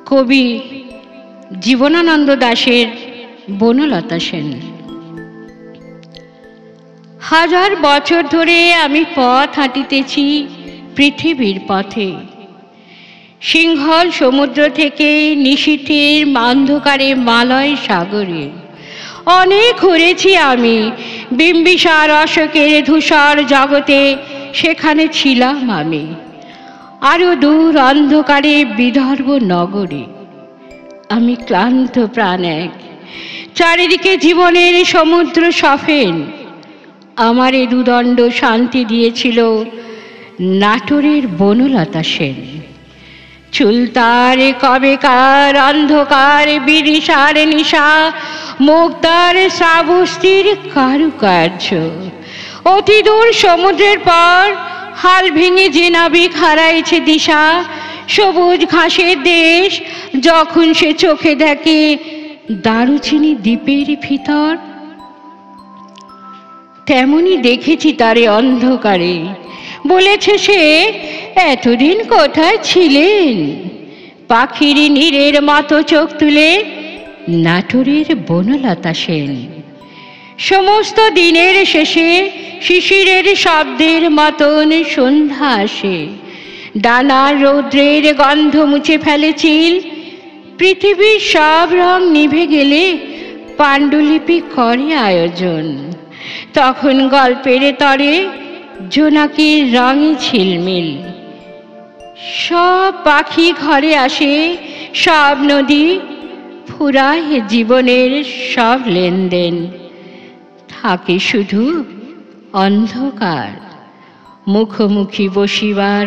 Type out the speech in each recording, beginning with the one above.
কবি জীবনানন্দ দাশের বনলতা সেন। হাজার বছর ধরে আমি পথ হাঁটিতেছি পৃথিবীর পথে, সিংহল সমুদ্র থেকে নিশীথের অন্ধকারে মালয় সাগরে। অনেক ঘুরেছি আমি বিম্বিসার অশোকের ধূসর জগতে, সেখানে ছিলাম আমি। আরো দূর অন্ধকারে বিদর্ভ নগরে। আমি ক্লান্ত প্রাণ এক, চারিদিকে জীবনের সমুদ্র সফেন। আমার এ দুদণ্ড শান্তি দিয়েছিল নাটোরের বনলতা সেন। চুল তার কবেকার অন্ধকার বিদিশার নিশা, মুখ তার শ্রাবস্তির কারুকার্য। অতি দূর সমুদ্রের পর হাল ভেঙে যে নাবিক হারাইছে দিশা, সবুজ ঘাসের দেশ যখন সে চোখে দেখে দারুচিনি দ্বীপের ভিতর, তেমনি দেখেছি তারে অন্ধকারে। বলেছে সে, এতদিন কোথায় ছিলেন? পাখির নীরের মতো চোখ তুলে নাটোরের বনলতা সেন। সমস্ত দিনের শেষে শিশিরের শব্দের মতন সন্ধ্যা আসে। ডানার রৌদ্রের গন্ধ মুছে ফেলেছিল। পৃথিবীর সব রং নিভে গেলে পাণ্ডুলিপি করে আয়োজন। তখন গল্পের তরে জোনাকির রঙে ঝিলমিল। সব পাখি ঘরে আসে, সব নদী ফুরায় জীবনের সব লেনদেন। থাকে শুধু অন্ধকার, মুখোমুখি বসিবার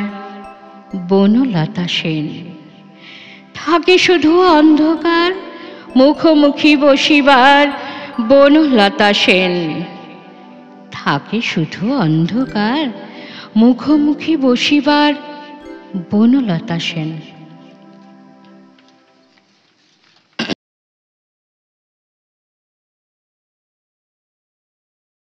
বনলতা সেন। থাকে শুধু অন্ধকার, মুখোমুখি বসিবার বনলতা সেন। থাকে শুধু অন্ধকার, মুখোমুখি বসিবার বনলতা সেন।